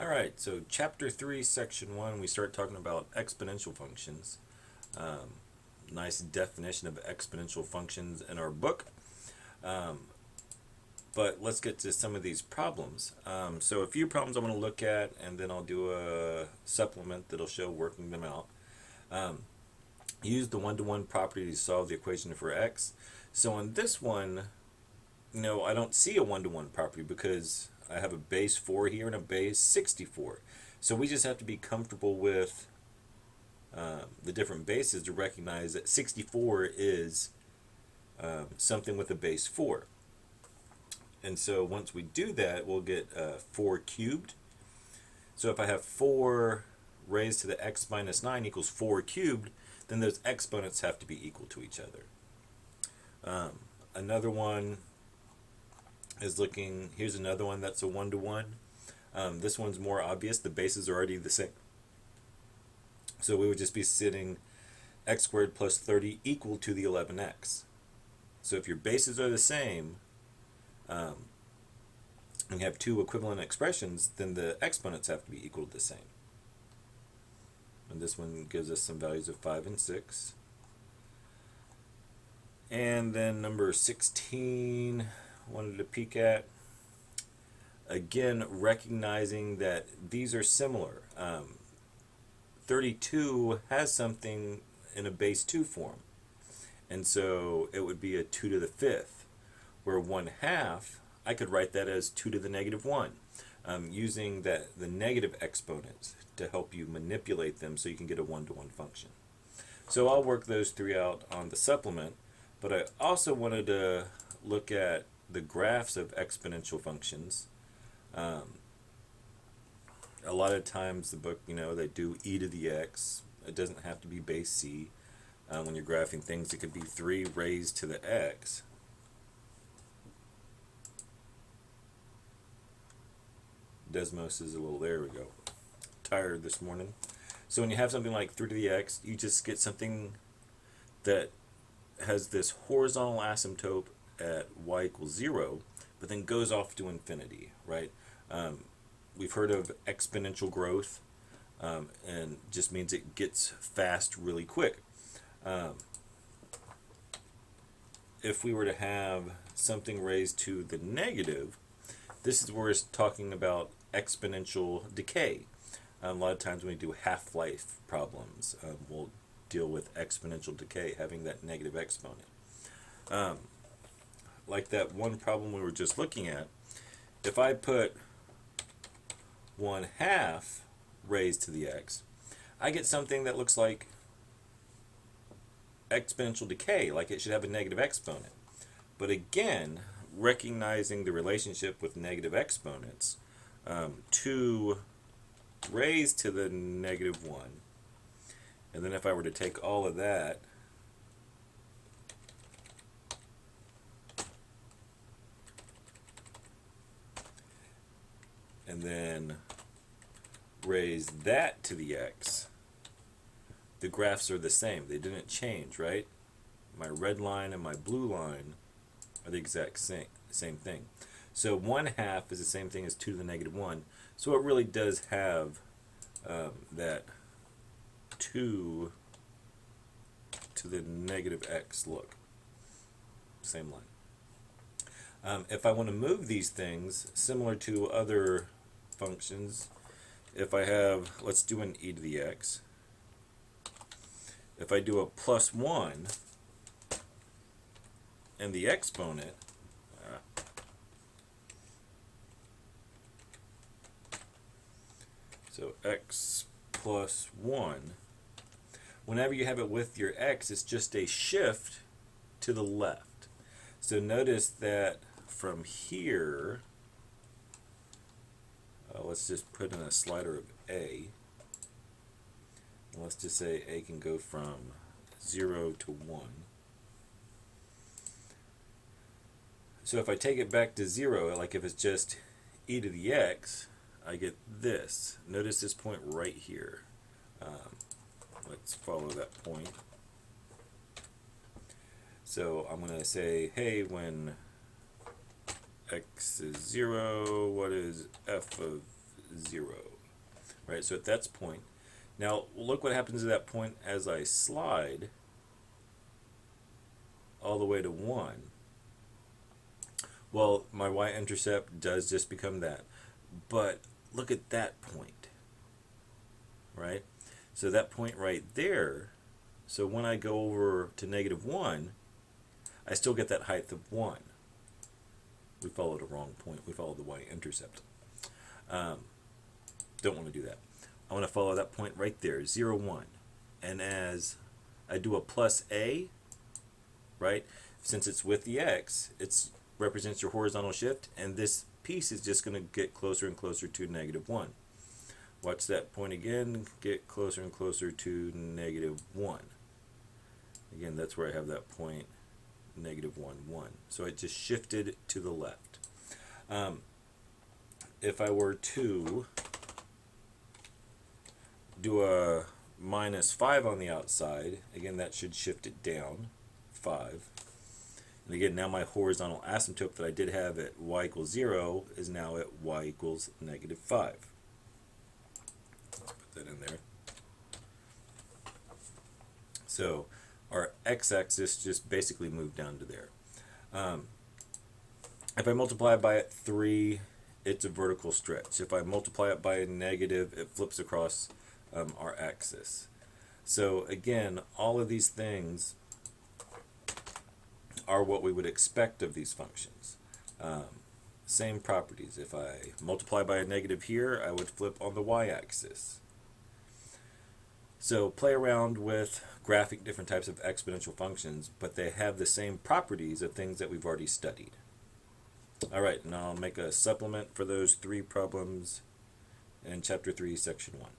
Alright, so chapter 3, section 1, we start talking about exponential functions. Nice definition of exponential functions in our book. But let's get to some of these problems. So a few problems I want to look at, and then I'll do a supplement that'll show working them out. Use the one-to-one property to solve the equation for x. So on this one, I don't see a one-to-one property because I have a base 4 here and a base 64. So we just have to be comfortable with the different bases to recognize that 64 is something with a base 4. And so once we do that, we'll get 4 cubed. So if I have 4 raised to the x minus 9 equals 4 cubed, then those exponents have to be equal to each other. Another one is here's another one that's a one-to-one. This one's more obvious. The bases are already the same. So we would just be sitting x squared plus 30 equal to the 11x. So if your bases are the same, and you have two equivalent expressions, then the exponents have to be equal to the same. And this one gives us some values of 5 and 6. And then number 16, wanted to peek at. Again, recognizing that these are similar. 32 has something in a base 2 form. And so it would be a 2 to the 5th. Where 1/2, I could write that as 2 to the negative 1. Using the negative exponents to help you manipulate them so you can get a one-to-one function. So I'll work those three out on the supplement. But I also wanted to look at the graphs of exponential functions. A lot of times the book, they do e to the x. It doesn't have to be base c. When you're graphing things, it could be 3 raised to the x. Desmos is a little, there we go. Tired this morning. So when you have something like 3 to the x, you just get something that has this horizontal asymptote at y equals 0, but then goes off to infinity, right? We've heard of exponential growth, and just means it gets fast really quick. If we were to have something raised to the negative, this is where it's talking about exponential decay. A lot of times when we do half-life problems, we'll deal with exponential decay, having that negative exponent. Like that one problem we were just looking at, if I put 1/2 raised to the x, I get something that looks like exponential decay, like it should have a negative exponent. But again, recognizing the relationship with negative exponents, 2 raised to the negative 1, and then if I were to take all of that and then raise that to the x, the graphs are the same. They didn't change, right? My red line and my blue line are the exact same thing. So 1/2 is the same thing as 2 to the negative 1. So it really does have that 2 to the negative x look. Same line. If I want to move these things, similar to other functions, if I have, let's do an e to the x. If I do a plus 1 and the exponent, so x plus 1, whenever you have it with your x, it's just a shift to the left. So notice that from here, let's just put in a slider of a. And let's just say a can go from 0 to 1. So if I take it back to 0, like if it's just e to the x, I get this. Notice this point right here. Let's follow that point. So I'm going to say, hey, when x is 0, what is f of 0? right? So at that point, now look what happens at that point as I slide all the way to 1. Well, my y-intercept does just become that. But look at that point, right? So that point right there, so when I go over to -1, I still get that height of 1. We followed a wrong point. We followed the y-intercept. Don't want to do that. I want to follow that point right there, 0, 1. And as I do a plus a, right, since it's with the x, it represents your horizontal shift, and this piece is just going to get closer and closer to -1. Watch that point again, get closer and closer to -1. Again, that's where I have that point, -1, 1. So it just shifted to the left. If I were to do a -5 on the outside, again, that should shift it down 5. And again, now my horizontal asymptote that I did have at y equals 0 is now at y equals -5. Let's put that in there. So our x-axis just basically moved down to there. If I multiply it by 3, it's a vertical stretch. If I multiply it by a negative, it flips across our axis. So again, all of these things are what we would expect of these functions. Same properties. If I multiply by a negative here, I would flip on the y-axis. So play around with graphing different types of exponential functions, but they have the same properties of things that we've already studied. All right, now I'll make a supplement for those 3 problems in Chapter 3, Section 1.